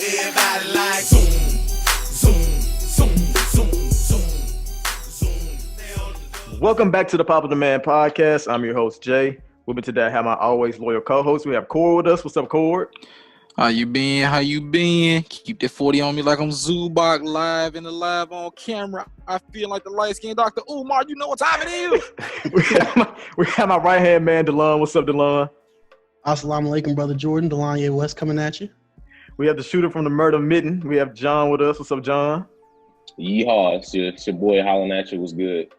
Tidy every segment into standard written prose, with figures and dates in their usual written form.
Everybody like zoom, zoom, zoom, zoom, zoom, zoom. Welcome back to the Popular Man Podcast. I'm your host, Jay. With me today, I have my always loyal co-host. We have Cord with us. What's up, Cord? How you been? Keep that 40 on me like I'm Zubak live and live on camera. I feel like the light-skinned Dr. Umar. You know what time it is. we have my right-hand man, DeLon. What's up, DeLon? Assalamu alaikum, brother Jordan. Delanya West coming at you. We have the shooter from the murder mitten. We have John with us. What's up, John? Yeehaw, it's your boy hollering at you. What's good?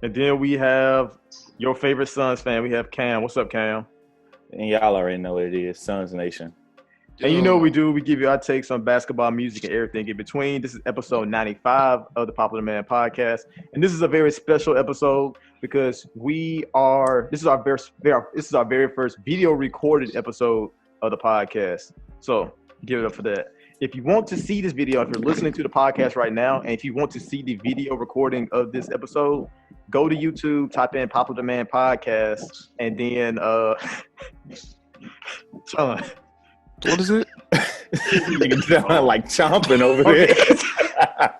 And then we have your favorite Suns fan. We have Cam. What's up, Cam? And y'all already know what it is, Suns Nation. And you know what we do. We give you our takes on basketball, music, and everything in between. This is episode 95 of the Popular Man Podcast. And this is a very special episode because this is our very first video recorded episode of the podcast. So give it up for that. If you want to see this video, if you're listening to the podcast right now, and if you want to see the video recording of this episode, go to YouTube, type in Popular Man Podcast, and then John. What is it? You sound like chomping over there.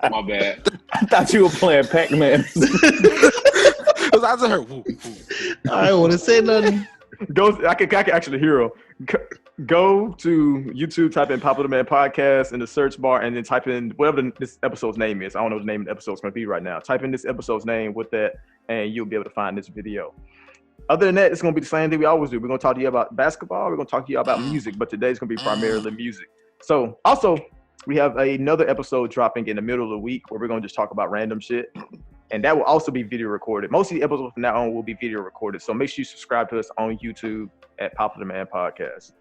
My bad. I thought you were playing Pac-Man. I just heard whoop, whoop. I don't want to say nothing. I can actually hear him. Go to YouTube, type in Popular Man Podcast in the search bar, and then type in whatever this episode's name is. I don't know what the name of the episode's going to be right now. Type in this episode's name with that, and you'll be able to find this video. Other than that, it's going to be the same thing we always do. We're going to talk to you about basketball. We're going to talk to you about music, but today's going to be primarily music. So, also, we have another episode dropping in the middle of the week where we're going to just talk about random shit, and that will also be video recorded. Most of the episodes from now on will be video recorded, so make sure you subscribe to us on YouTube at Popular Man Podcast.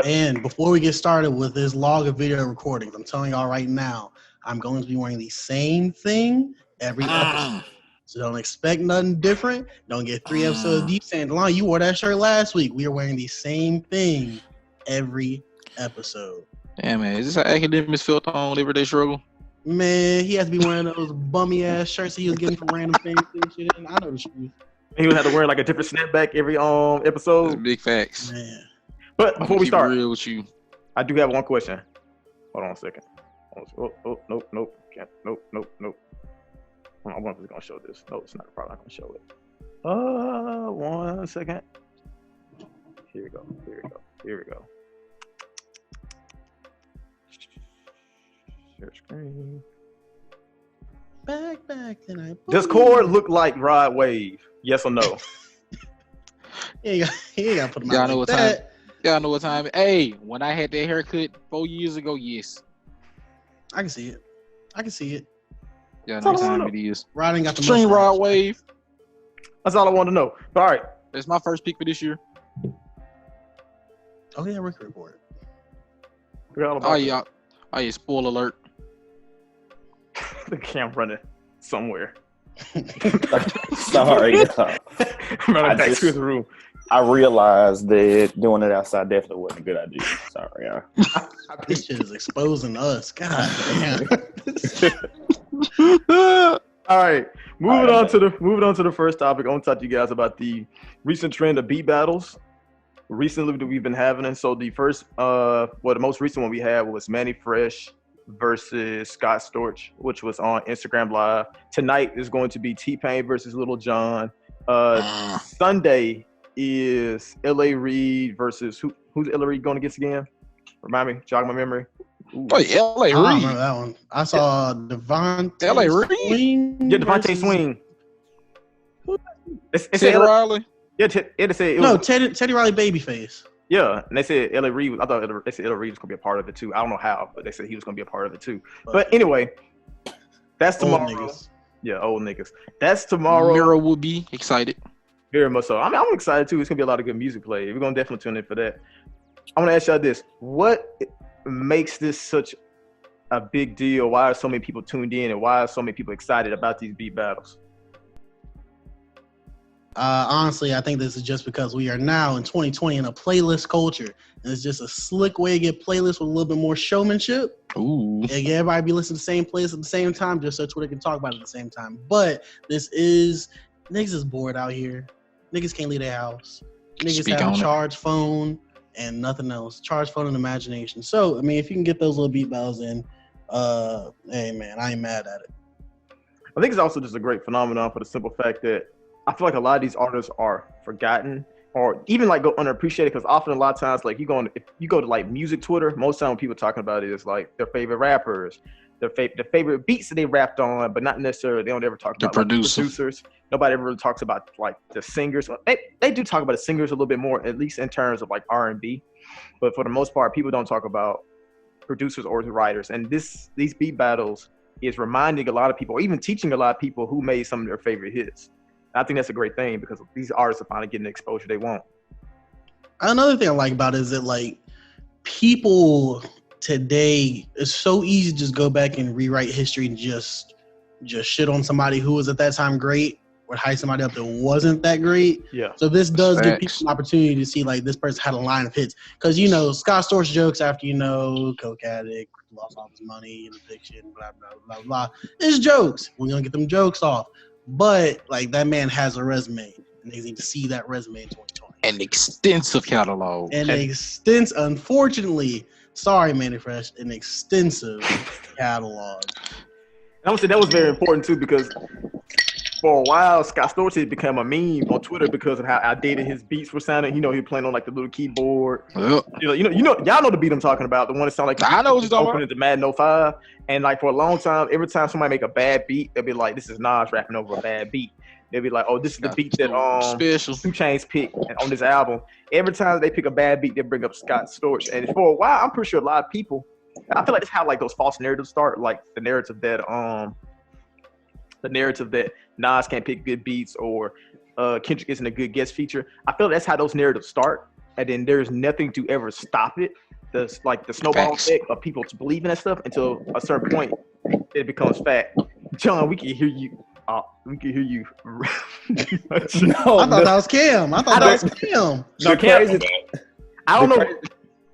And before we get started with this log of video recordings, I'm telling y'all right now, I'm going to be wearing the same thing every episode. So don't expect nothing different. Don't get 3 episodes deep saying, DeLon, you wore that shirt last week. We are wearing the same thing every episode. Yeah, man. Is this how academics felt on Everyday Struggle? Man, he has to be wearing those bummy ass shirts he was getting from random things and shit. And I know the truth. He would have to wear like a different snapback every That's episode. big facts. Man. But before we start, real with you. I do have one question. Hold on a second. Nope. Can't. Nope. I wonder if it's gonna show this. No, it's not. Probably not gonna show it. 1 second. Here we go. Share screen. Back, then I. Does Cord look like Rod Wave? Yes or no? He ain't got to put him Y'all out know like what that. time. Y'all know what time. Hey, when I had that haircut 4 years ago, yes. I can see it. Y'all know what time it is. Rod ain't got the String mustache. Rod Wave. That's all I want to know. But all right. That's my first pick for this year. Oh yeah, record report. Oh yeah, spoiler alert. The camera running somewhere. Sorry. I'm running back to the room. I realized that doing it outside definitely wasn't a good idea. Sorry, y'all. This shit is exposing us. God damn. All right. Moving on to the first topic. I want to talk to you guys about the recent trend of beat battles. Recently that we've been having. And so the most recent one we had was Manny Fresh versus Scott Storch, which was on Instagram Live. Tonight is going to be T-Pain versus Little John. Sunday is L.A. Reid versus who's L.A. Reid going against again? Remind me, jog my memory. Oh, L.A. I don't Reid. remember that one. I saw Devontae L.A. Reid? Swing. Yeah, Devontae versus- Swing. It Teddy said Riley. Yeah, it said No, Teddy Riley Babyface. Yeah, and they said L.A. Reid. I thought they said L.A. Reid was gonna be a part of it too. I don't know how, but they said he was gonna be a part of it too. But anyway, that's Old tomorrow. niggas. Yeah, old niggas. That's tomorrow. Mira will be excited. Very much so. I'm excited too. It's gonna be a lot of good music played. We're gonna definitely tune in for that. I want to ask y'all this: what makes this such a big deal? Why are so many people tuned in, and why are so many people excited about these beat battles? Honestly, I think this is just because we are now in 2020 in a playlist culture. And it's just a slick way to get playlists with a little bit more showmanship. Ooh. And get everybody be listening to the same playlist at the same time, just so Twitter can talk about it at the same time. But niggas is bored out here. Niggas can't leave their house. Niggas Speak have on a it. charged phone. and nothing else. Charge fun and imagination. So, I mean, if you can get those little beat battles in, hey man, I ain't mad at it. I think it's also just a great phenomenon for the simple fact that I feel like a lot of these artists are forgotten or even like go underappreciated because often a lot of times like if you go to like music Twitter, most time when people talking about it is like their favorite rappers, their favorite beats that they rapped on, but not necessarily they don't ever talk about like, the producers. Nobody ever really talks about like the singers. They do talk about the singers a little bit more, at least in terms of like R&B, but for the most part, people don't talk about producers or the writers. And these beat battles is reminding a lot of people, or even teaching a lot of people who made some of their favorite hits. And I think that's a great thing because these artists are finally getting the exposure they want. Another thing I like about it is that like people today, it's so easy to just go back and rewrite history and just shit on somebody who was at that time great or hype somebody up that wasn't that great. Yeah. So this does give people an opportunity to see like this person had a line of hits. Because Scott Storch jokes after coke addict, lost all his money and addiction, blah blah blah blah. It's jokes. We're gonna get them jokes off. But like that man has a resume, and they need to see that resume in 2020. An extensive catalog. Unfortunately, sorry, Manny Fresh, an extensive catalog. And I would say that was very important too because for a while, Scott Storch had become a meme on Twitter because of how outdated his beats were sounding. He was playing on like the little keyboard. Yep. Y'all know the beat I'm talking about, the one that sounded like I know what you're talking opening to Madden 05. And like for a long time, every time somebody make a bad beat, they'll be like, "This is Nas rapping over a bad beat." They'll be like, "Oh, this is the beat that Special 2 Chainz picked on this album." Every time they pick a bad beat, they bring up Scott Storch. And for a while, I'm pretty sure a lot of people, I feel like it's how like those false narratives start, like the narrative that Nas can't pick good beats or Kendrick isn't a good guest feature. I feel that's how those narratives start, and then there's nothing to ever stop it. The snowball effect of people to believe in that stuff until a certain point it becomes fact. John, we can hear you. We can hear you. No, I thought that was Cam. I don't know.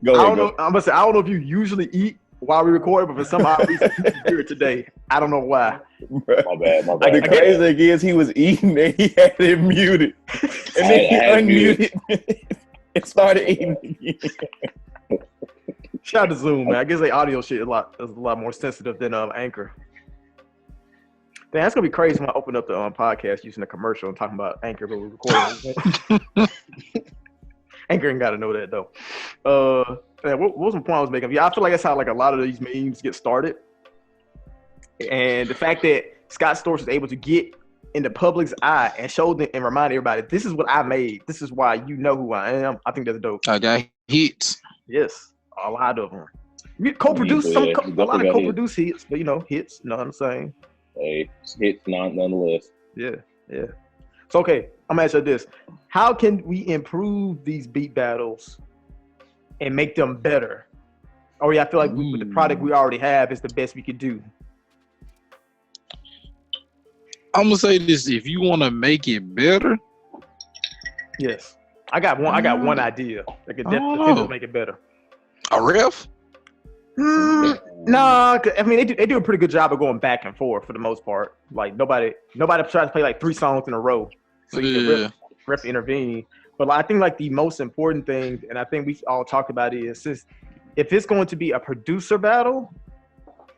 Go ahead. I'm gonna say I don't know if you usually eat while we record, but for some odd reason you do it today. I don't know why. My bad. The crazy thing is he was eating and he had it muted. And then he unmuted and started eating again. Shout out to Zoom, man. I guess the audio shit is a lot more sensitive than Anchor. Damn, that's gonna be crazy when I open up the podcast using a commercial and talking about Anchor, but we're recording. Anchor ain't gotta know that though. What was the point I was making? Yeah, I feel like that's how like a lot of these memes get started, and the fact that Scott Storch was able to get in the public's eye and show them and remind everybody, this is what I made. This is why you know who I am. I think that's dope. I got hits. Yes, a lot of them. Co-produced a lot of co-produced hits, but hits. You know what I'm saying? Hey, hits nonetheless. Yeah. So okay, I'm gonna ask you this: how can we improve these beat battles and make them better? Or I feel like with the product we already have is the best we could do. I'm gonna say this: if you want to make it better, yes, I got one idea that could definitely make it better. A riff? No, I mean they do a pretty good job of going back and forth for the most part. Like nobody tries to play like 3 songs in a row, so you can ref intervene. But I think like the most important thing, and I think we've all talked about it, is since if it's going to be a producer battle,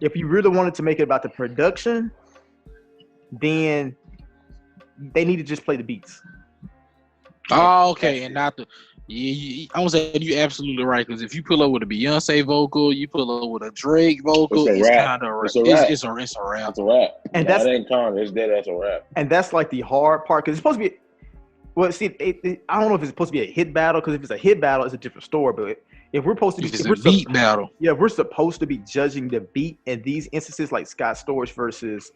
if you really wanted to make it about the production, then they need to just play the beats. Oh, okay, and not the. I'm gonna say you're absolutely right, because if you pull up with a Beyonce vocal, you pull up with a Drake vocal, it's kind of it's a rap. It's a rap. And that's ain't Con. It's dead as a rap. And that's like the hard part, because it's supposed to be. Well, see, I don't know if it's supposed to be a hit battle, because if it's a hit battle, it's a different story. But if we're supposed to be, it's a beat battle. Yeah, we're supposed to be judging the beat in these instances, like Scott Storch versus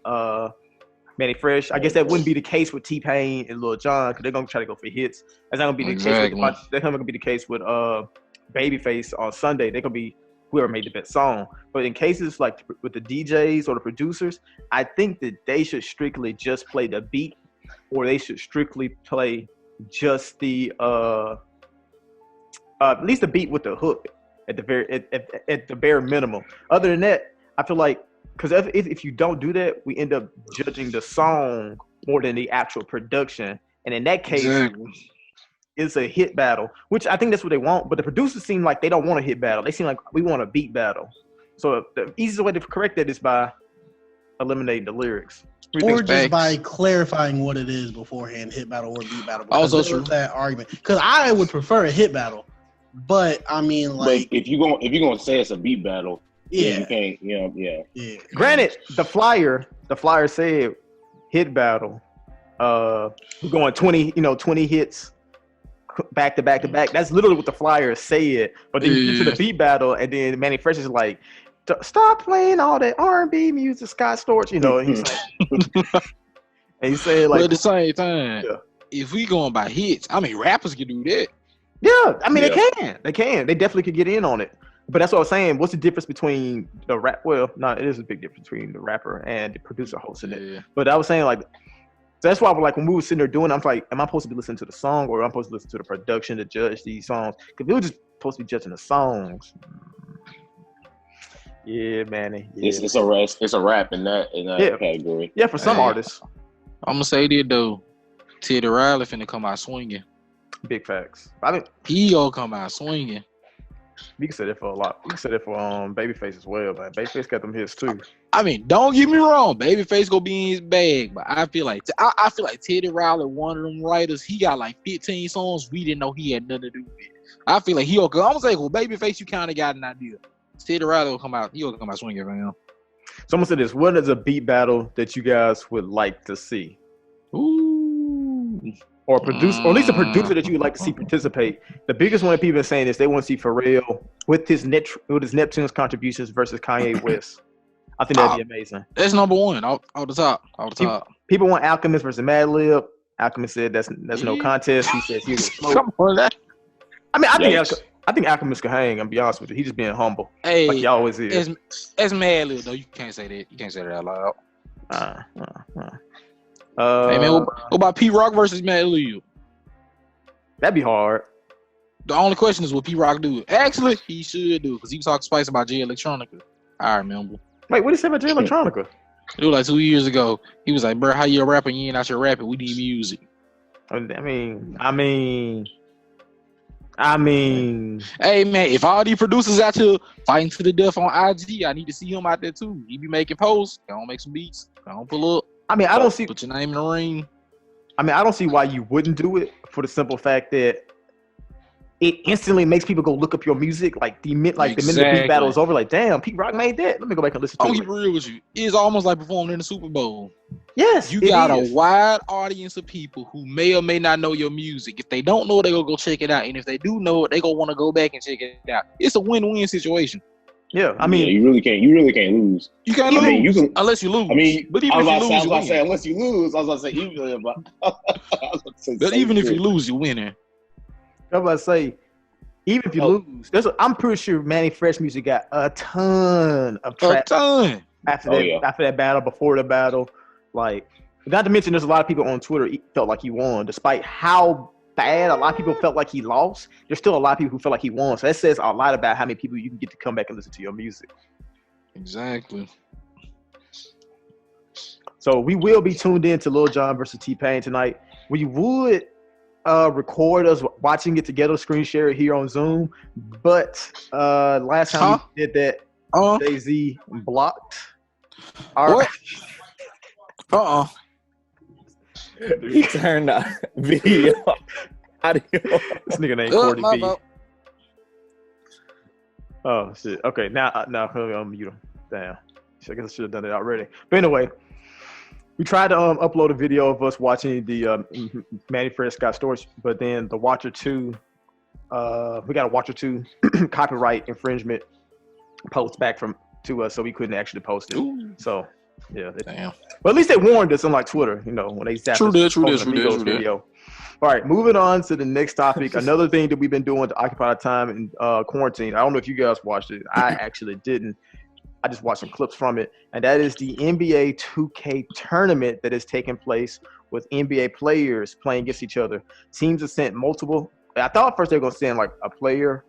Manny Fresh. I guess that wouldn't be the case with T-Pain and Lil Jon, because they're gonna try to go for hits. That's not gonna be the case. That's not gonna be the case with Babyface on Sunday. They're gonna be whoever made the best song. But in cases like with the DJs or the producers, I think that they should strictly just play the beat, or they should strictly play just the at least the beat with the hook at the bare minimum. Other than that, I feel like. Because if you don't do that, we end up judging the song more than the actual production. And in that case, it's a hit battle, which I think that's what they want. But the producers seem like they don't want a hit battle. They seem like we want a beat battle. So the easiest way to correct that is by eliminating the lyrics. Or just by clarifying what it is beforehand, hit battle or beat battle. Also true. That argument, because I would prefer a hit battle, but I mean, like, but if you're gonna say it's a beat battle, yeah, you can't, yeah. Granted, the flyer said hit battle. We're going 20 hits back to back to back. That's literally what the flyer said. But then you get to the beat battle, and then Manny Fresh is like, stop playing all that R&B music, Scott Storch. And he's like, and he's saying like, but at the same time, if we going by hits, I mean, rappers can do that. Yeah, I mean, they can. They definitely could get in on it. But that's what I was saying. What's the difference between the rap? Well, no, it is a big difference between the rapper and the producer hosting it. But I was saying, like, so that's why like when we were sitting there doing it, I'm like, am I supposed to be listening to the song or am I supposed to listen to the production to judge these songs? Because we were just supposed to be judging the songs. Yeah, Manny. Yeah. It's a rap in that category. Yeah, for some artists. I'm gonna say this though, Teddy Riley finna come out swinging. Big facts. I mean, he gonna come out swinging. We can say that for a lot. We can say that for Babyface as well, man. Babyface got them hits too. I mean, don't get me wrong, Babyface gonna be in his bag, but I feel like Teddy Riley, one of them writers, he got like 15 songs we didn't know he had nothing to do with. I feel like I'm gonna say, well, Babyface, you kind of got an idea. Teddy Riley will come out. He'll come out swinging, man. Someone said this. What is a beat battle that you guys would like to see? Ooh. Or produce, or at least a producer that you would like to see participate. The biggest one that people are saying is they want to see Pharrell with his Neptune's contributions versus Kanye West. I think that'd be amazing. That's number one, off the top. People want Alchemist versus Madlib. Alchemist said that's no contest. He says he was come on, that. I mean, I think Alchemist could hang. I'm be honest with you. He's just being humble, hey, like he always is. As Madlib though, you can't say that. You can't say that out loud. Hey man, what about P Rock versus Madlib? That'd be hard. The only question is, will P Rock do it? Actually, he should do it because he was talking spice about Jay Electronica. I remember. Wait, what did he say about Jay Electronica? It was like 2 years ago. He was like, "Bro, how you a rapper? You ain't out here rapping. We need music." I mean. Hey man, if all these producers out here fighting to the death on IG, I need to see him out there too. He be making posts. Gonna make some beats. Gonna pull up. I mean, I don't see. Put your name in the ring. I mean, I don't see why you wouldn't do it for the simple fact that it instantly makes people go look up your music. Like the minute the beat battle is over, like, damn, Pete Rock made that. Let me go back and listen to it. I'm gonna be real with you. It's almost like performing in the Super Bowl. Yes, you got a wide audience of people who may or may not know your music. If they don't know it, they gonna go check it out, and if they do know it, they gonna want to go back and check it out. It's a win-win situation. Yeah, I mean, you really can't lose. You can't lose unless you lose. I mean, but even if you lose, unless you lose, I was about to say even. But even if you lose, you're winning. I was about to say, even if you lose, I'm pretty sure Manny Fresh Music got a ton of tracks after that battle, before the battle. Like, not to mention, there's a lot of people on Twitter felt like he won, despite how bad a lot of people felt like he lost. There's still a lot of people who feel like he won. So that says a lot about how many people you can get to come back and listen to your music. Exactly. So we will be tuned in to Lil Jon versus T-Pain tonight. We would record us watching it together, screen share it here on Zoom. But last time we did that, Jay-Z blocked our. He turned the video audio. This nigga named Cordy B. Oh shit. Okay, now I'm mute him. Damn. I guess I should have done it already. But anyway, we tried to upload a video of us watching the Manny Fresh Scott Storch, but then the Watcher 2, we got a Watcher 2 copyright infringement post back to us, so we couldn't actually post it. Ooh. So yeah, damn. But at least they warned us, unlike Twitter, when they zapped us video. All right, moving on to the next topic. Another thing that we've been doing to occupy our time in quarantine. I don't know if you guys watched it. I actually didn't. I just watched some clips from it, and that is the NBA 2K tournament that is taking place with NBA players playing against each other. Teams have sent multiple. I thought at first they were going to send like a player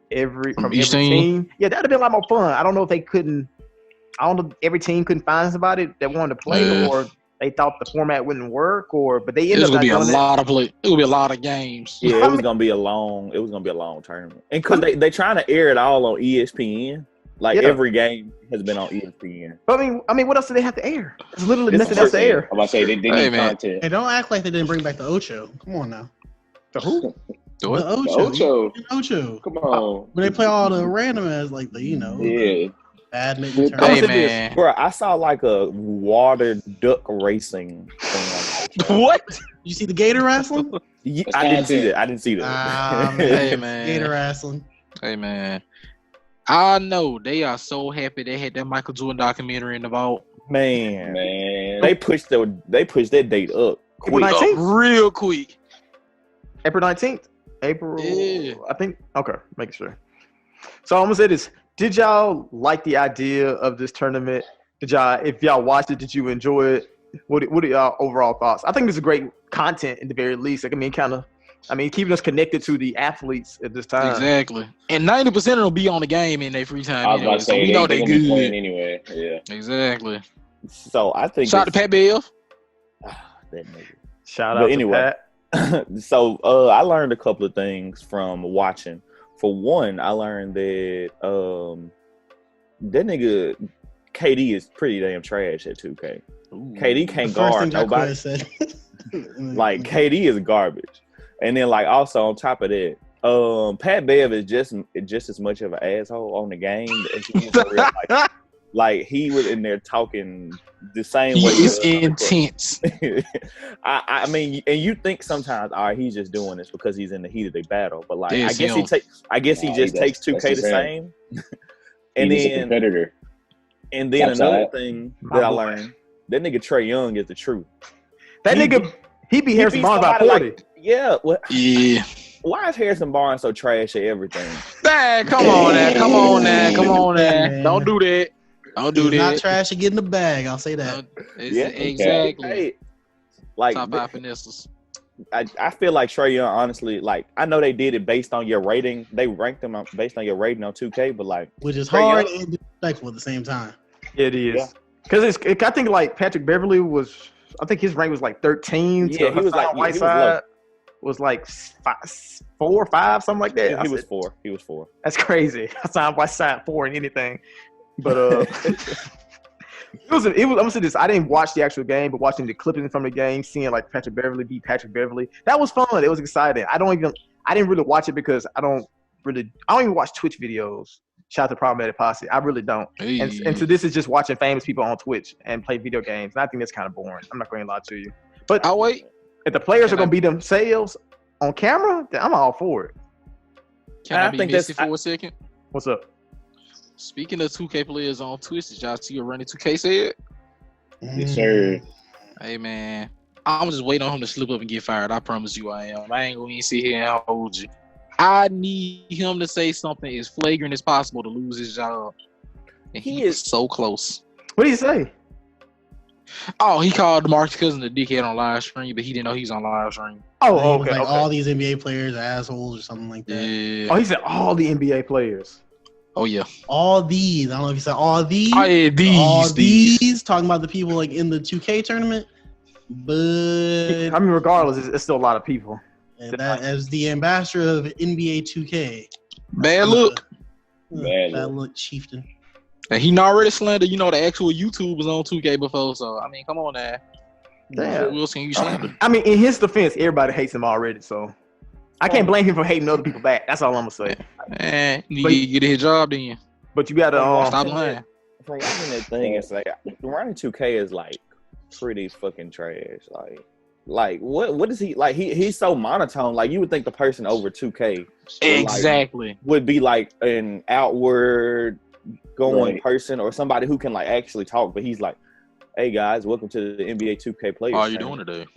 from every team. Yeah, that'd have been a lot more fun. I don't know if they couldn't. I don't know if every team couldn't find somebody that wanted to play, or they thought the format wouldn't work, but they ended There's up gonna be a doing it. lot of play. It will be a lot of games. Yeah, it was gonna be a long tournament, and because they trying to air it all on ESPN. Like every game has been on ESPN. But I mean, what else do they have to air? There's literally This nothing is else to insane. air. I'm about to say they need content. Hey, don't act like they didn't bring back the Ocho. Come on now. The who? Do it. The Ocho. The Ocho. Ocho. Come on. When they play all the random as like the Yeah. badminton Hey tournament. man, Bro, I saw like a water duck racing thing. what? You see the gator wrestling? Yeah, I didn't see that. Ah, Hey man. man, Gator wrestling. Hey man, I know they are so happy they had that Michael Jordan documentary in the vault. Man, Man. they pushed that date up April quick. 19th? Real quick. April 19th? April, Yeah. I think. Okay, making sure. So I'm gonna say this: did y'all like the idea of this tournament? If y'all watched it, did you enjoy it? What are y'all overall thoughts? I think this is great content in the very least. Like, keeping us connected to the athletes at this time. Exactly. And 90% of them be on the game in their free time. I was about Anyway, to so say, we know they they gonna be playing good. anyway. Yeah. Exactly. So I think Shout out to Pat Bev. that nigga. Shout But out anyway. to Pat. So I learned a couple of things from watching. For one, I learned that that nigga KD is pretty damn trash at 2K. KD can't guard nobody. Said. Like KD is garbage. And then like also on top of that, Pat Bev is just as much of an asshole on the game as he is in real life. Like he was in there talking the same He way. is intense. I mean, and you think sometimes, all right, he's just doing this because he's in the heat of the battle. But like, Yes, I guess he just takes 2K the just him. same. And He's a then competitor. another Outside. thing that I learned, that nigga Trae Young is the truth. That nigga, he beat Harrison Barnes by 40. Like, yeah. Yeah. Why is Harrison Barnes so trash at everything? Man, come on now. Man. Don't do that. Don't do He's not that. trash to get in the bag. I'll say that. Yeah, Exactly. Hey, like Top 5 finesses. I feel like Trae Young, honestly, like I know they did it based on your rating. They ranked him based on your rating on 2K, but like Which is Trae hard Young- and disrespectful at the same time. It is. Because I think like Patrick Beverly was, I think his rank was like 13. Yeah, he was like Whiteside was like 4 or 5, something like that. Yeah, I he was said, 4. He was 4. That's crazy. Hassan Whiteside 4 in anything. But it was. I'm gonna say this. I didn't watch the actual game, but watching the clippings from the game, seeing like Patrick Beverly beat Patrick Beverly, that was fun. It was exciting. I didn't really watch it because I don't even watch Twitch videos. Shout out to Problematic Posse. I really don't. Hey. And so this is just watching famous people on Twitch and play video games. And I think that's kind of boring. I'm not going to lie to you. But I'll wait. if the players are going to beat themselves on camera, then I'm all for it. Can I be messy for a second? What's up? Speaking of 2K players on Twitch, did y'all see what Running 2K said? Yes, sir. Hey, man. I'm just waiting on him to slip up and get fired. I promise you I am. I ain't going to sit here and hold you. I need him to say something as flagrant as possible to lose his job. And he is so close. What did he say? Oh, he called DeMarcus Cousins a dickhead on live stream, but he didn't know he was on live stream. Oh, Like okay. all these NBA players are assholes or something like that. Yeah. Oh, he said all the NBA players. Oh, yeah. All these. I don't know if you said all these. Oh, yeah, these. Talking about the people like in the 2K tournament. But I mean, regardless, it's still a lot of people. and that as the ambassador of NBA 2K. Bad look. Bad Bad look. look, chieftain. And he already slandered, the actual YouTubers on 2K before. So, I mean, come on now. Damn. Wilson, you slandered. I mean, in his defense, everybody hates him already, so I can't blame him for hating other people back. That's all I'm gonna say. Man, he get his job then. But you gotta Stop lying. Like, I mean, the thing is, like, running 2K is like pretty fucking trash. Like what is he like? He's so monotone. Like, you would think the person over 2K Exactly. would be like an outward going Right. person or somebody who can like actually talk. But he's like, "Hey guys, welcome to the NBA 2K players." How are you tournament." doing today?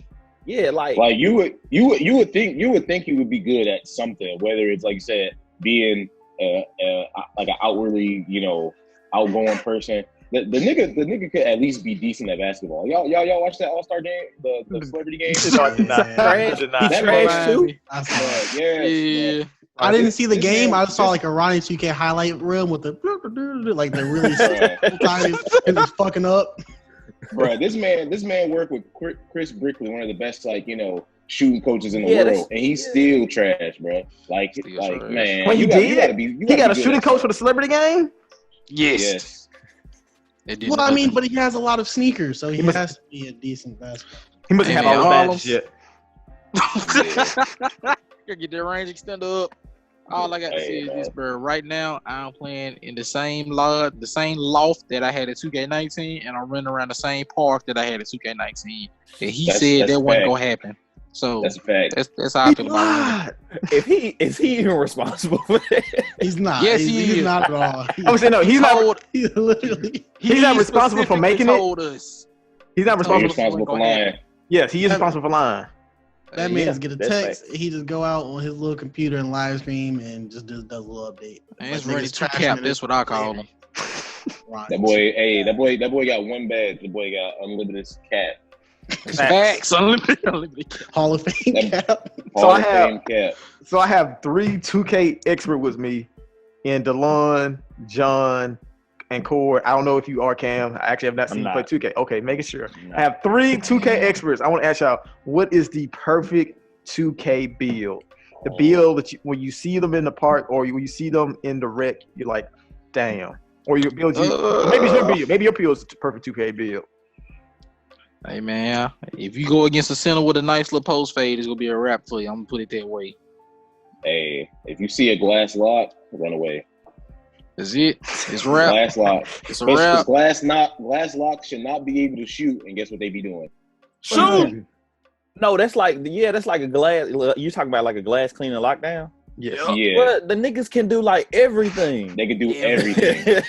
Yeah, like You would think you would be good at something, whether it's like you said, being like an outwardly outgoing person. The nigga could at least be decent at basketball. Y'all watch that All-Star game, the celebrity game? No, I did not. trash. I did He not. That trash man- too. I saw it. Yeah. I didn't see the This game. man- I saw this- like a Ronnie 2K highlight reel with the like the really Yeah. times and just fucking up. Bro, this man worked with Chris Brickley, one of the best shooting coaches in the Yeah, world, and he's still trash, bro. Like Still trash. man, When he you gotta be. he got a shooting coach for the celebrity game. Yes. It did Well, I mean, nothing. but he has a lot of sneakers, so he must- has to be a decent basketball. He must Hey, have man, all the all badges yet. Gotta get that range extender up. All I got to say is this, bro. Right now, I'm playing in the same loft that I had at 2K19, and I'm running around the same park that I had at 2K19. And he said that wasn't gonna happen. So That's a fact. that's how I feel about it. If he is he even responsible for that? He's not. Yes, he's, he he's is. not at all. I would say no. He's not. He's literally. He's not responsible for making it. told us. He's not He's responsible. responsible for lying. Yes, he is responsible for lying. That man just get a that's text. facts. He just go out on his little computer and live stream and just does a little update. Man, it's Like, ready niggas to trashing cap. it. That's what I call him. Right. That boy got one badge. The boy got unlimited cap. Facts. Unlimited cap. Hall of Fame That- cap. So Hall I of have- Fame cap. So I have 3 2K expert with me, in DeLon, John, and Cord. I don't know if you are Cam. I actually have not I'm seen you play not. 2K. Okay, making sure. No. I have 3 2K experts. I want to ask y'all, what is the perfect 2K build? The build that when you see them in the park or when you see them in the wreck, you're like, damn. Or your build, maybe it's your build. Maybe your build is the perfect 2K build. Hey man, if you go against a center with a nice little post fade, it's gonna be a wrap for you. I'm gonna put it that way. Hey, if you see a glass lock, run away. That's it. It's a wrap. Glass lock. It's a wrap. Glass lock should not be able to shoot, and guess what they be doing? Shoot. No, that's like a glass. You talking about like a glass cleaning lockdown? Yes. Yeah, But the niggas can do like everything. they can do Yeah. everything.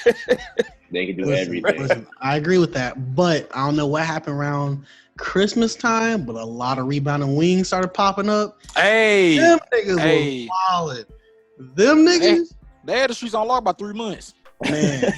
They can do everything. Listen, I agree with that, but I don't know what happened around Christmas time, but a lot of rebounding wings started popping up. Hey, Them niggas Hey. was solid. Them niggas, they had the streets on lock about 3 months. man.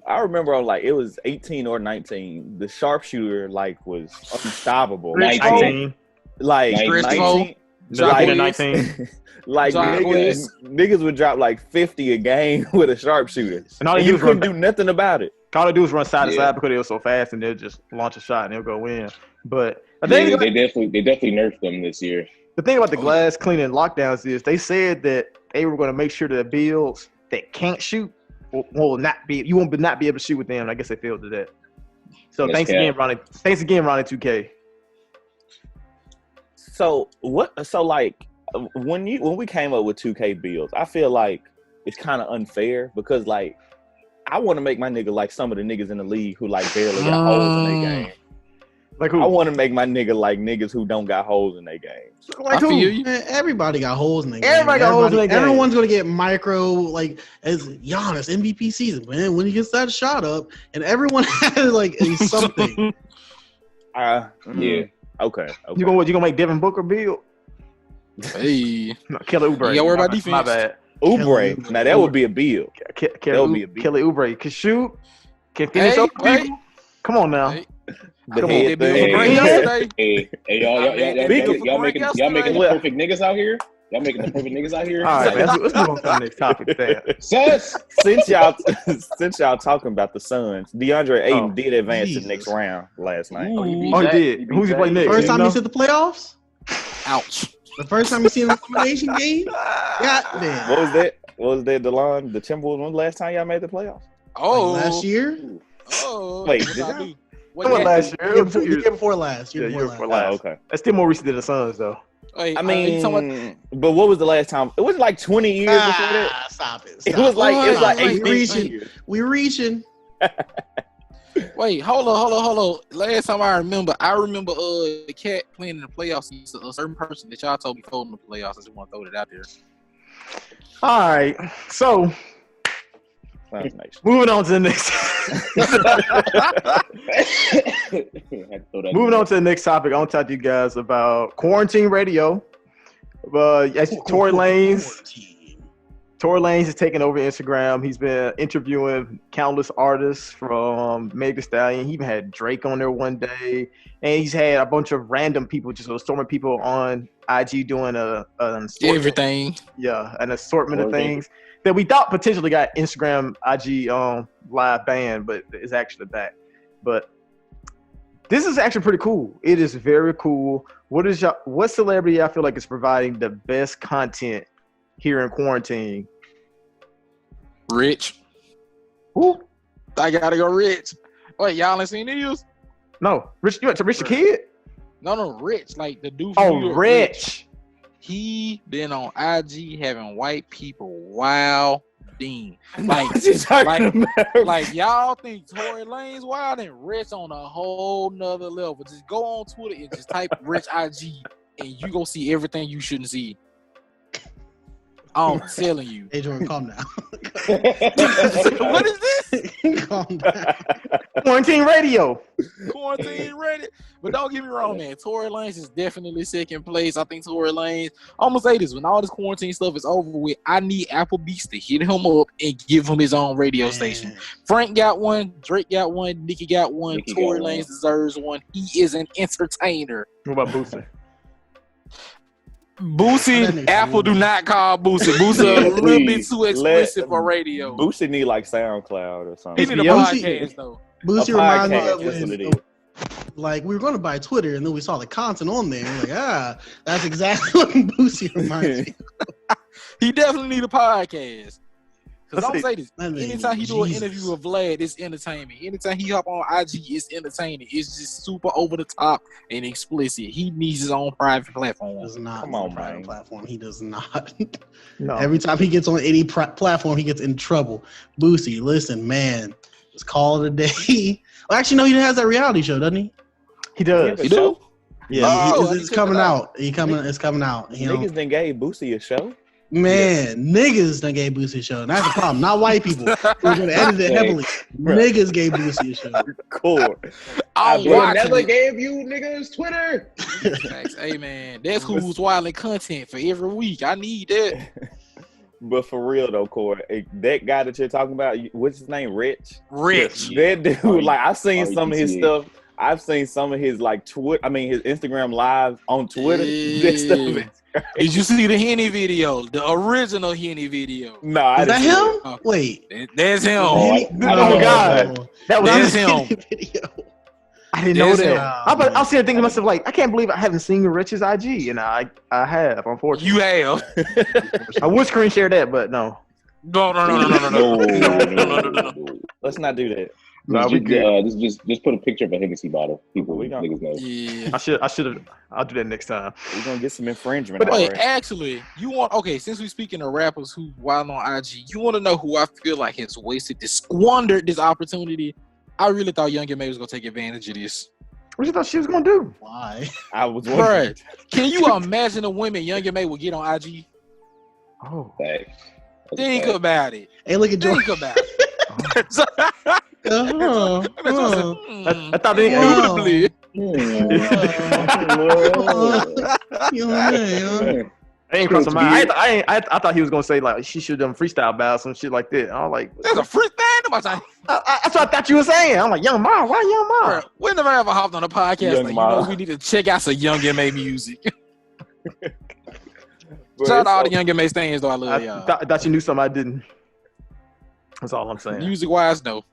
I remember on like it was 18 or 19. The sharpshooter like was unstoppable. 19. Like Chris 19. Drop Like, it. 19. Like Drop niggas would drop like 50 a game with a sharpshooter, And all and they do you is run couldn't do nothing about it. All they do is run side to Yeah. side because they're so fast and they'll just launch a shot and they'll go in. But I They think definitely nerfed them this year. the thing about the glass cleaning lockdowns is they said that they were going to make sure that builds that can't shoot will not be you won't not be able to shoot with them. I guess they failed to that. So That's thanks cap. again, Ronnie. Thanks again, Ronnie 2K. So what? So like when we came up with 2K builds, I feel like it's kind of unfair because like I want to make my nigga like some of the niggas in the league who like barely got holes in their game. Like who? I want to make my nigga like niggas who don't got holes in their games. like I who? feel you. Man, everybody got holes in their game. Everybody got holes in their game. Everyone's gonna get micro, like as Giannis MVP season, man. When he gets that shot up, and everyone has like something. Yeah. Okay. You gonna make Devin Booker build? Hey, No, Kelly Oubre. You gotta worry about My defense. bad. Oubre. Now that would be a build. That would be a beat. Kelly Oubre can shoot, can finish Hey, over hey. people. Come on now. Hey. The Come on, head they built thing. for Green yesterday. Hey, y'all making the perfect niggas out here. Y'all making the perfect niggas out here. All right, man, let's move on to the next topic. Damn. Sus. since y'all talking about the Suns, DeAndre Ayton did advance to the next Jesus. round last night. Oh, he did. Who's he play next? First You time know? you see the playoffs? Ouch. The first time you seen an elimination game? God damn. What was that? What was that, DeLon? The Timberwolves, when was the last time y'all made the playoffs? Oh, Last year? Oh, Wait, what did I y'all? do? That was last year. It was 2 The years. year before last. Yeah, year before Oh, last. okay. That's still more recent than the Suns, though. Hey, I you talking about- mean, but what was the last time? It was like 20 years before that. Stop it. It Stop was like it was like 18 reaching. years. We reaching. Wait, hold on. Last time I remember the cat playing in the playoffs against a certain person that y'all told me before in the playoffs. I just want to throw it out there. All right, so Suns Nation. moving on to the next. Moving on to the next topic, I want to talk to you guys about quarantine radio. As Tory Lanez is taking over Instagram. He's been interviewing countless artists from Meg Thee Stallion. He even had Drake on there one day, and he's had a bunch of random people, just storming people on IG doing an assortment, Everything. an assortment of things that we thought potentially got Instagram IG live banned, but it's actually back. But This is actually pretty cool. It is very cool. What celebrity I feel like is providing the best content here in quarantine? Rich. Who? I gotta go Rich. Wait, y'all ain't seen these? No, Rich. You went to Rich the Kid? No, Rich. Like the dude from New Oh, York, Rich. He been on IG having white people wilding. Like, What you talking about? like y'all think Tory Lane's wild and Rich on a whole nother level. Just go on Twitter and just type Rich IG and you go see everything you shouldn't see. I'm telling you. Hey Jordan, calm down. What is this? Calm down. Quarantine radio. Quarantine ready. But don't get me wrong, man. Tory Lanez is definitely second place. I think Tory Lanez, I'm gonna say this, when all this quarantine stuff is over with, I need Applebee's to hit him up and give him his own radio station. Frank got one, Drake got one, Nicki got one, Tory Lanez deserves one. He is an entertainer. What about Boosie? Boosie, Apple do not call Boosie. Boosie a little bit too explicit for radio. Boosie need like SoundCloud or something. He need a Boosie- podcast though. Boosie A reminds me podcast, of that's what it when, like, we were going to buy Twitter, and then we saw the content on there. And we're like, that's exactly what Boosie reminds me. He definitely need a podcast. Because I'm Let's say this, I mean, anytime he do an Jesus. interview with Vlad, it's entertainment. Anytime he hop on IG, it's entertaining. It's just super over the top and explicit. He needs his own private platform. Does not Come need a on, private man. platform. He does not. No. Every time he gets on any platform, he gets in trouble. Boosie, listen, man, let's call it a day. Well, actually, no, he has that reality show, doesn't he? He does. You do? Yeah. Oh, it's check coming it out. It's coming out. You know? Niggas done gave Boosie a show. Man, niggas done gave Boosie a show. And that's the problem. Not white people. We're going to edit it heavily. Niggas gave Boosie a show. Cool. I'm They watching never it. gave you niggas Twitter. Facts. Hey man, that's who's wilding content for every week. I need that. But for real though, Corey, that guy that you're talking about, what's his name? Rich. Rich. That dude, like I've seen some of his RETCH. stuff. I've seen some of his like his Instagram live on Twitter. Yeah. That stuff is Did you see the Henny video? The original Henny video. no, I Is that didn't see him? Oh. Wait. That's him. Oh, I Oh, don't God. know. That was That's him. him. Video. I didn't know That's that. him. I was sitting thinking to myself, like, I can't believe I haven't seen Rich's IG, and I have, unfortunately. You have. I would screen share that, but no. No. Let's not do that. No, we good. Just put a picture of a Hennessy bottle. People, We gon- niggas know. Yeah. I should have. I'll do that next time. We're gonna get some infringement. But wait, already. actually, since we're speaking of rappers who wild on IG, you want to know who I feel like has squandered this opportunity? I really thought Young M.A. was gonna take advantage of this. What you thought she was gonna do? Why? I was wondering. Bruh, can you imagine the women Young M.A. would get on IG? Oh, Facts. That's Think facts. about it. Hey, look at Jordan. Think about it. I thought they. Wow. Indubitably. You know what I mean, I ain't crossed my mind. I thought he was gonna say like she should have done freestyle battles, some shit like that. I was like, There's a free thing about that. that's what I thought you were saying. I'm like, Young Ma, why Young Ma? Bruh, when have I ever hopped on a podcast Young like, Ma. we need to check out some Young M.A. music? But Shout out it's all the so- Young M.A. stands though. I love I y'all. thought you knew something I didn't. That's all I'm saying. Music wise, no.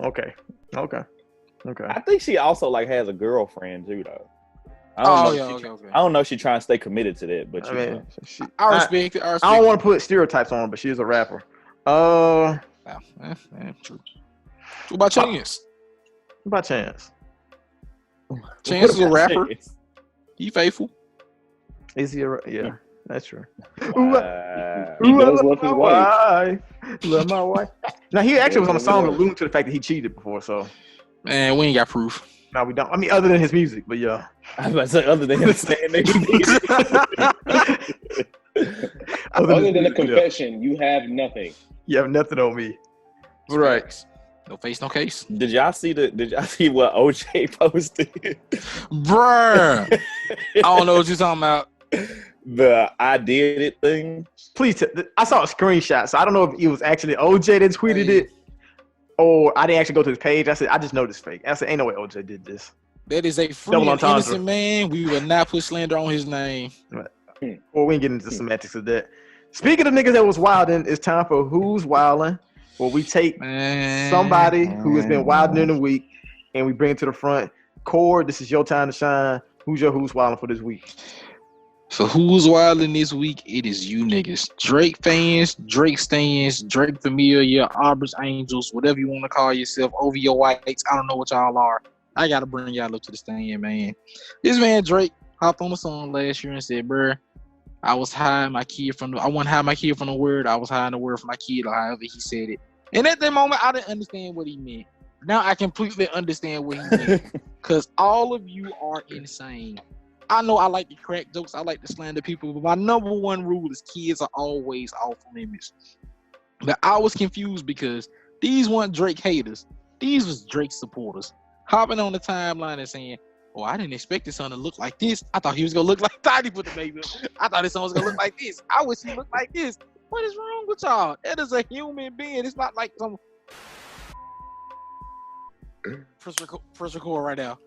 Okay. I think she also like has a girlfriend too, though. I Oh, don't know. okay. I don't know if she's trying to stay committed to that, but I mean, I respect it. I don't want to put stereotypes on her, but she is a rapper. True. What about Chance? What about Chance? Chance is a rapper. He faithful. Is he a yeah, that's true. Wow. He does love his wife. Love my wife. Now he actually was on a song alluding to the fact that he cheated before, so Man, we ain't got proof. no, we don't. I mean, other than his music, but yeah. I was about to say, other than him saying that Other than a yeah. confession, you have nothing. You have nothing on me. Right. Facts. No face, no case. Did y'all see what OJ posted? Bruh. I don't know what you're talking about. The I did it thing. Please, I saw a screenshot, so I don't know if it was actually OJ that tweeted it, or I didn't actually go to his page. I said, I just know this fake. I said, ain't no way OJ did this. That is a free Double and entendre. innocent man. We will not put slander on his name. Or we ain't getting into the semantics of that. Speaking of niggas that was wilding, it's time for Who's Wilding, where we take Man. somebody who has been wilding in a week and we bring it to the front. Cord, this is your time to shine. Who's wilding for this week? So who's wilding this week? It is you niggas. Drake fans, Drake stands, Drake Familia, Aubrey's Angels, whatever you want to call yourself, over your whites. I don't know what y'all are. I gotta bring y'all up to the stand, man. This man Drake hopped on the song last year and said, bruh, I wasn't hiding my kid from the word. I was hiding the word from my kid, or however he said it. And at that moment, I didn't understand what he meant. Now I completely understand what he meant. Because all of you are insane. I know I like to crack jokes. I like to slander people. But my number one rule is kids are always off limits. But I was confused because these weren't Drake haters. These was Drake supporters. Hopping on the timeline and saying, oh, I didn't expect this son to look like this. I thought he was going to look like Tiny put the baby. I thought his son was going to look like this. I wish he looked like this. What is wrong with y'all? That is a human being. It's not like some... Press record right now.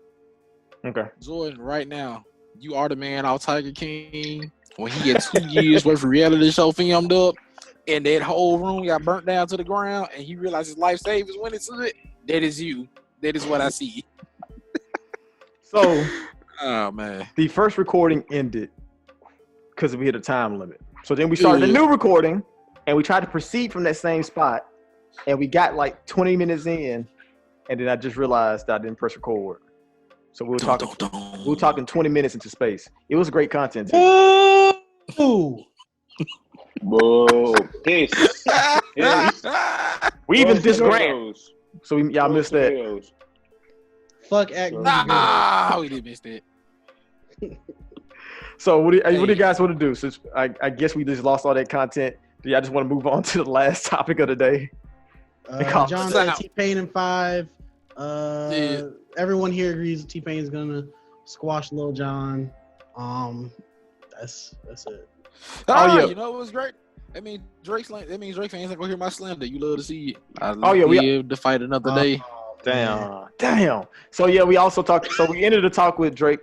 Okay. Jordan, right now, you are the man out Tiger King. When he had 2 years worth of reality show filmed up, and that whole room got burnt down to the ground, and he realized his life savings went into it. That is you. That is what I see. So, oh man, the first recording ended because we hit a time limit. So then we started a new recording, and we tried to proceed from that same spot, and we got like 20 minutes in, and then I just realized that I didn't press record. So we were talking 20 minutes into space. It was great content. Ooh. Whoa, piss. We even dissed Grant. So y'all missed that. Fuck acting. Nah, we didn't miss that. So what do you guys want to do? Since I guess we just lost all that content. Do y'all just want to move on to the last topic of the day? John said T-Pain in 5. Everyone here agrees that T-Pain is gonna squash Lil Jon. That's it. Yeah. You know what was great? That means Drake fans ain't gonna hear my slander. You love to see it. I live to fight another day. Damn. So yeah, we also talked. So we ended the talk with Drake,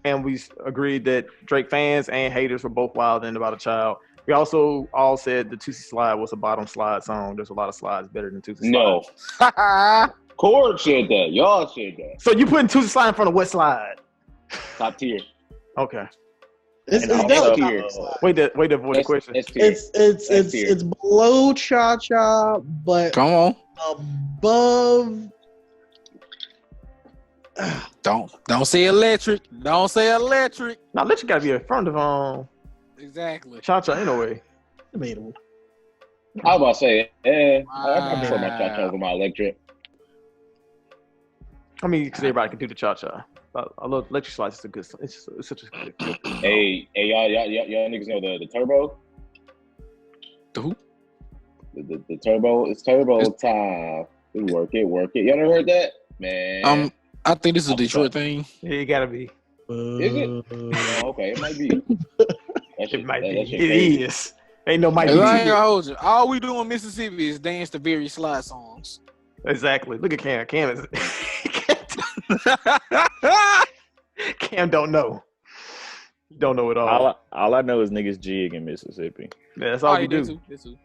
and we agreed that Drake fans and haters were both wild and about a child. We also all said the Toosie Slide was a bottom slide song. There's a lot of slides better than Toosie Slide. No. Cord said that. Y'all said that. So you putting Toosie Slide in front of what slide? Top tier. Okay. It's definitely tier. Wait to avoid the question. It's below Cha Cha, but come on, above. Don't say electric. Don't say electric. Now electric gotta be in front of Exactly. Cha Cha anyway. Debatable. I was about to say, I prefer my Cha Cha over my electric. I mean, because everybody can do the Cha Cha. I love electric slides. It's a good. It's such a good. Hey, y'all niggas know the turbo. The who? The turbo. It's turbo time. Work it. Y'all never heard that, man? I think this is a Detroit thing. Yeah, it gotta be. Is it? Oh, okay, it might be. It might be. It is. Ain't no might be. I ain't gonna hold you. All we do in Mississippi is dance to various slide songs. Exactly. Look at Cam. Cam don't know. He don't know it all. All I know is niggas jig in Mississippi. Yeah, that's all we do. Too.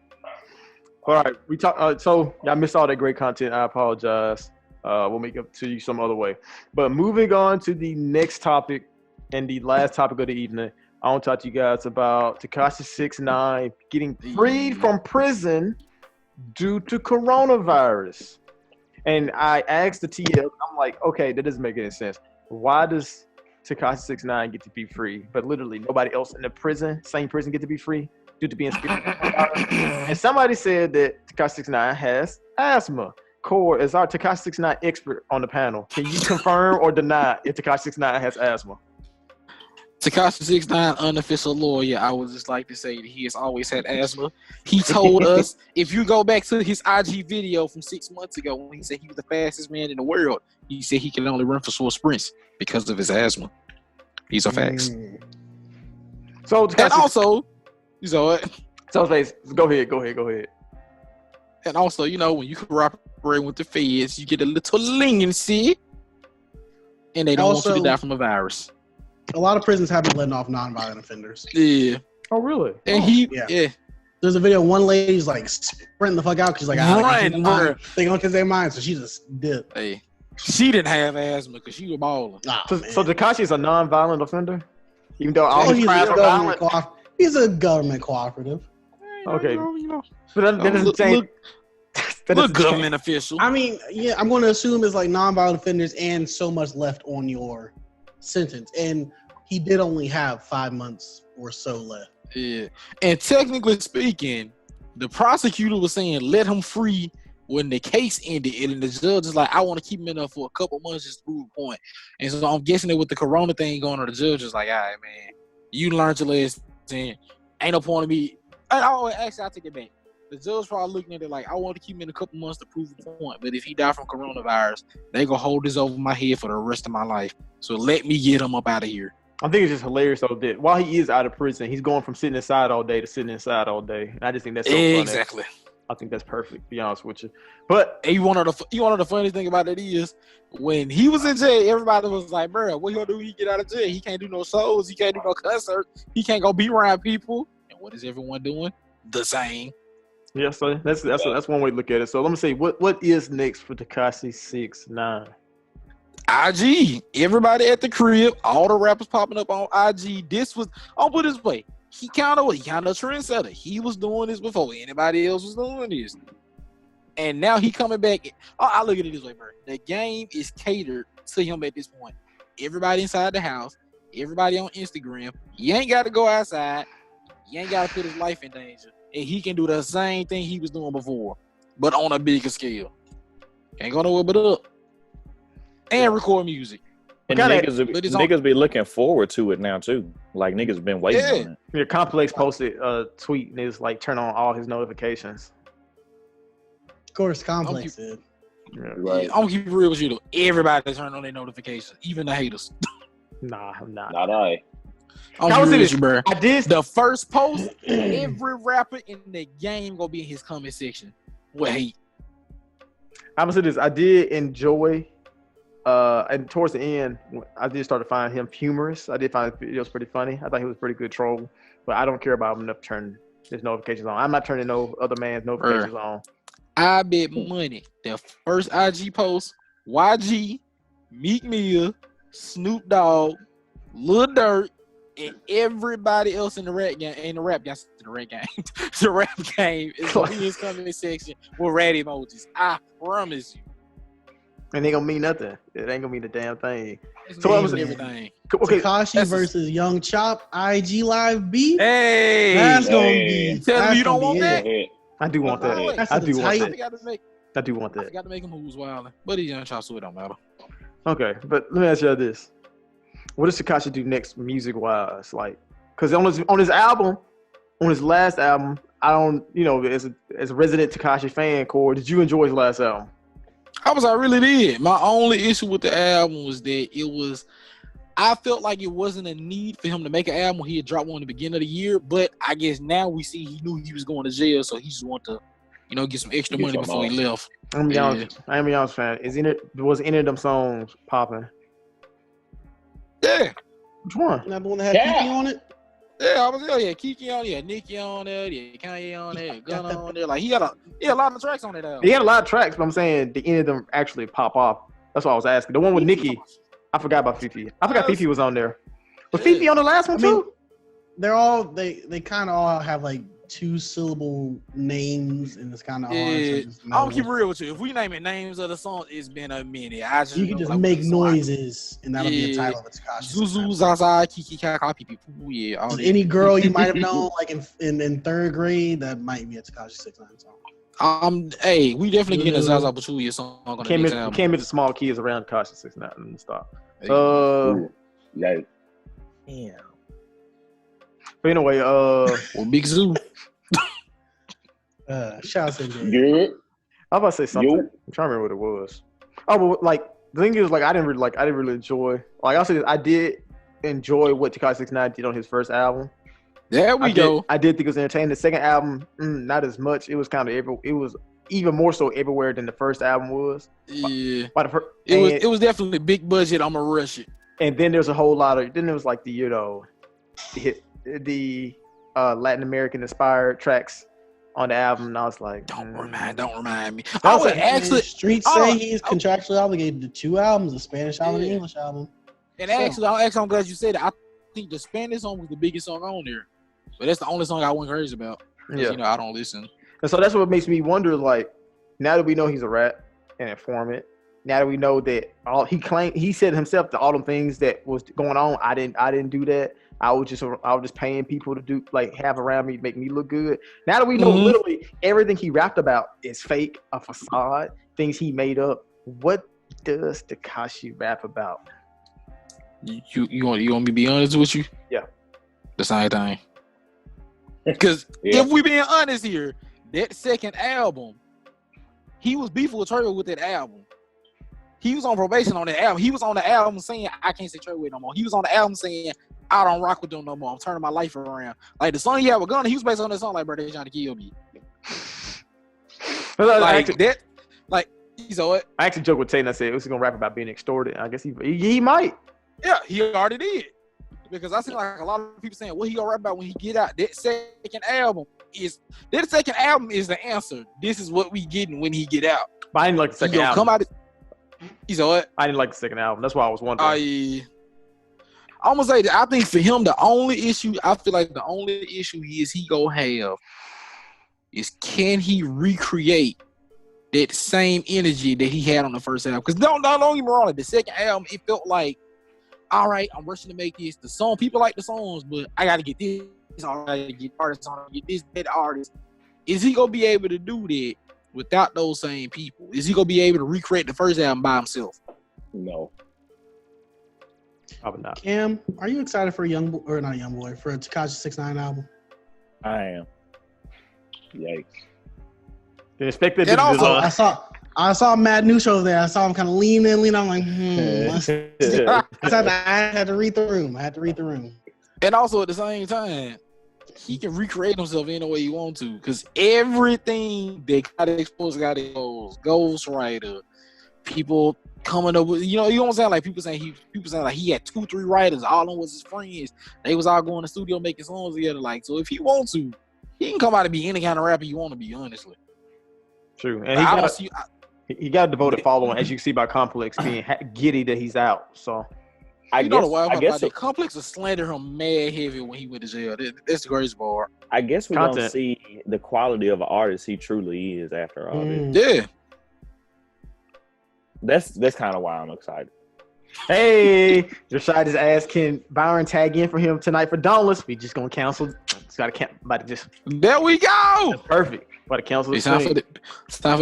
All right, we talk. So y'all missed all that great content. I apologize. We'll make up to you some other way. But moving on to the next topic and the last topic of the evening, I want to talk to you guys about Tekashi 6ix9ine getting freed from prison due to coronavirus. And I asked the TL, I'm like, okay, that doesn't make any sense. Why does Tekashi 6ix9ine get to be free, but literally nobody else in the same prison get to be free due to being scared? And somebody said that Tekashi 6ix9ine has asthma. Core is our Tekashi 6ix9ine expert on the panel. Can you confirm or deny if Tekashi 6ix9ine has asthma? Tekashi 6ix9ine, unofficial lawyer, I would just like to say that he has always had asthma. He told us, if you go back to his IG video from 6 months ago when he said he was the fastest man in the world, he said he can only run for short sprints because of his asthma. These are facts. So Tekashi, and also, go ahead. And also, when you cooperate with the feds, you get a little leniency, and they don't want you to die from a virus. A lot of prisons have been letting off nonviolent offenders. Yeah. Oh, really? And yeah. There's a video. One lady's like sprinting the fuck out because like, run. they gonna kiss their mind, so she just dipped. Hey, She didn't have asthma because she was balling. Nah, So Tekashi is a non-violent offender, even though all oh, his crimes are violent. he's a government cooperative. Okay. You know, But that doesn't change. That look doesn't change. government official. I mean, yeah, I'm going to assume it's like non-violent offenders and so much left on your sentence. And he did only have 5 months or so left. Yeah, and technically speaking, the prosecutor was saying let him free when the case ended, and the judge is like, I want to keep him in there for a couple months just to prove a point. And so I'm guessing that with the corona thing going on, the judge is like, all right, man, you learned your lesson. Ain't no point of me. Actually, I'll take it back. The judge probably looking at it like, I want to keep him in a couple months to prove a point. But if he died from coronavirus, they gonna hold this over my head for the rest of my life. So let me get him up out of here. I think it's just hilarious though that while he is out of prison, he's going from sitting inside all day to sitting inside all day. And I just think that's so funny. Exactly. I think that's perfect, to be honest with you. But And you want to know the funny thing about it is when he was in jail, everybody was like, bro, what he gonna do when he get out of jail? He can't do no shows, he can't do no concerts, he can't go be around people. And what is everyone doing? The same. yeah, so that's one way to look at it. So let me see, what is next for Tekashi 6ix9ine? IG, everybody at the crib, all the rappers popping up on IG. This was, I'll put it this way, he kind of a trendsetter. He was doing this before anybody else was doing this. And now he coming back. I look at it this way, bro. The game is catered to him at this point. Everybody inside the house, everybody on Instagram. You ain't got to go outside. You ain't got to put his life in danger. And he can do the same thing he was doing before, but on a bigger scale. Can't go nowhere but up. And record music. And But niggas be looking forward to it now too. Like niggas been waiting on it. Yeah, Complex posted a tweet and it's like turn on all his notifications. Of course, Complex did. Yeah. Right. I'm gonna keep it real with you though. Everybody turn on their notifications, even the haters. Nah, I'm not. Not I. I'm gonna keep it real with you, bro. I did. The first post, every rapper in the game gonna be in his comment section with hate. I'm gonna say this. I did enjoy. And towards the end, I did start to find him humorous. I did find his videos pretty funny. I thought he was a pretty good troll, but I don't care about him enough to turn his notifications on. I'm not turning no other man's notifications on. I bet money the first IG post, YG, Meek Mill, Snoop Dogg, Lil Durk, and everybody else in the rap game, the rap game is gonna be in his comment section with rat emojis. I promise you. And they gonna mean nothing. It ain't gonna mean a damn thing. It's So gonna what was mean it? everything. Okay, Tekashi versus Young Chop IG live beef. Hey, That's gonna Hey. be. Tell me that's you don't gonna want be that? it. I do want that. Wait, That's I the do want tight- I that. forgot to make. I do want I that. forgot to make him who's wilding, but he's young chop, so it don't matter. Okay, but let me ask you this: what does Tekashi do next, music wise? Like, because on his album, on his last album, I don't, as a resident Tekashi fan, Core, did you enjoy his last album? I really did. My only issue with the album was that I felt like it wasn't a need for him to make an album. He had dropped one in the beginning of the year, but I guess now we see he knew he was going to jail, so he just wanted to, get some extra money before he left. I'm gonna be honest, fan. Was any of them songs popping? Yeah. Which one? Not the one that had Yeah. Kiki on it. Yeah, I was Kiki on there, Nicki on there, Kanye on there, Gunna on there. Like he had a lot of tracks on it. He had a lot of tracks, but I'm saying did any of them actually pop off? That's what I was asking. The one with Nicki, I forgot about Fifi. I forgot Fifi was on there. Was Fifi on the last one too? They're all they kind of all have like 2-syllable names, and it's kind of hard. Yeah, To just know. I'll keep it real with you. If we naming names of the song, it's been a minute. You can just make noises, and that'll be the title of a Tekashi. Zuzu, Zaza, Kiki, Kaka, Pee, yeah. All Just that. any girl you might have known, like in third grade, that might be a Tekashi 6ix9ine song. Hey, we definitely getting a Zaza Pachulia song on the next album. Can't miss the small kids around Tekashi 6ix9ine. Let me stop. Yeah. Yeah. But anyway, Well, Big Zoo. Shout out to Jay. Yeah. I was about to say something. Yo. I'm trying to remember what it was. Oh, but like the thing is, like I didn't really enjoy. Like I'll say this, I did enjoy what Tekashi 6ix9ine did on his first album. There we go. I did think it was entertaining. The second album, not as much. It was kind of it was even more so everywhere than the first album was. Yeah. It was definitely big budget. I'ma rush it. And then there's a whole lot of. Then there was like the Latin American inspired tracks on the album, and I was like, Don't remind me. That was Actually, Streets say he's contractually obligated to 2 albums, a Spanish album and an English album. And actually, I'm glad you said that. I think the Spanish song was the biggest song on there, but that's the only song I wasn't crazy about. Yeah. You know, I don't listen. And so that's what makes me wonder, like, now that we know he's a rat and informant, now that we know that he said himself that all the things that was going on, I didn't do that. I was just paying people to do, like, have around me to make me look good. Now that we know literally everything he rapped about is fake, a facade, things he made up. What does Tekashi rap about? You want me to be honest with you? Yeah. The same thing. Because if we being honest here, that second album, he was beefing with Trey with that album. He was on probation on that album. He was on the album saying, I can't say Trey no more. He was on the album saying, I don't rock with them no more. I'm turning my life around. Like, the song he had with Gunna, he was based on that song, like, bro, they trying to kill me. So what? I actually joked with Tate and I said, "Who's gonna rap about being extorted?" I guess he might. Yeah, he already did. Because I see like a lot of people saying, what he gonna rap about when he get out? That second album is the answer. This is what we getting when he get out. But I didn't like the second album. Come out. He said what? I didn't like the second album. That's why I was wondering. I'm gonna say that I think for him the only issue he gonna have is can he recreate that same energy that he had on the first album? Because don't get me wrong, the second album it felt like, all right, I'm rushing to make this. The song, people like the songs, but I gotta get this. I gotta get artists on, get this, that artist. Is he gonna be able to do that without those same people? Is he gonna be able to recreate the first album by himself? No. Probably not. Cam, are you excited for for a Tekashi 6ix9ine album? I am. Yikes. You expect it And to also, I saw Mad News show there. I saw him kind of lean in. I'm like, I had to read the room. And also at the same time, he can recreate himself any way he wants to. Because everything that got exposed, ghostwriter, people coming up with, you know what I'm saying? Like people saying like he had 2-3 writers, all of them was his friends. They was all going to the studio making songs together. Like, so if he wants to, he can come out and be any kind of rapper you want to be, honestly. True. And he got a devoted following, as you can see by Complex being giddy that he's out. So I guess Complex will slander him mad heavy when he went to jail. That's the greatest part. I guess we don't see the quality of an artist he truly is after all this. Yeah. That's kind of why I'm excited. Hey, Rashad just asked, can Byron tag in for him tonight for Dauntless? We just gonna cancel. It's gotta count. There we go. Perfect. About to cancel. It's time for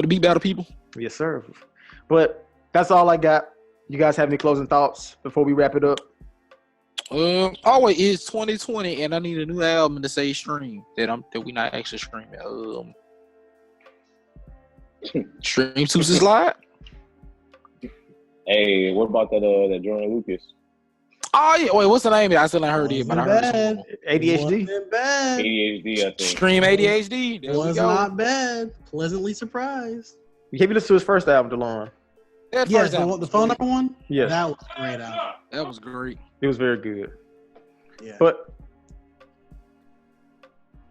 the beat battle, people. Yes, sir. But that's all I got. You guys have any closing thoughts before we wrap it up? It's 2020, and I need a new album to say stream that we not actually streaming. Stream Toosie Slide. Hey, what about that Jordan Lucas? Oh yeah, wait, what's the name of it? I still ain't heard it, but I heard it. ADHD. ADHD, I think. Stream ADHD. There was not bad. Pleasantly surprised. You gave me listen to his first album, DeLon. Yes, the phone number one? Yes. That was a great album. That was great. It was very good. Yeah. But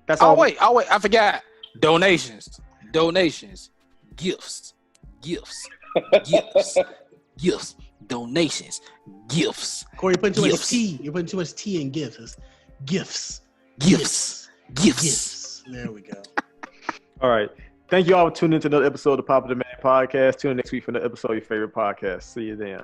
that's all. Wait, I forgot. Donations. Gifts. Donations. Gifts. Corey, you're putting too much T. You're putting too much T in gifts. Gifts. There we go. All right. Thank you all for tuning into another episode of the Pop of the Man podcast. Tune in next week for another episode of your favorite podcast. See you then.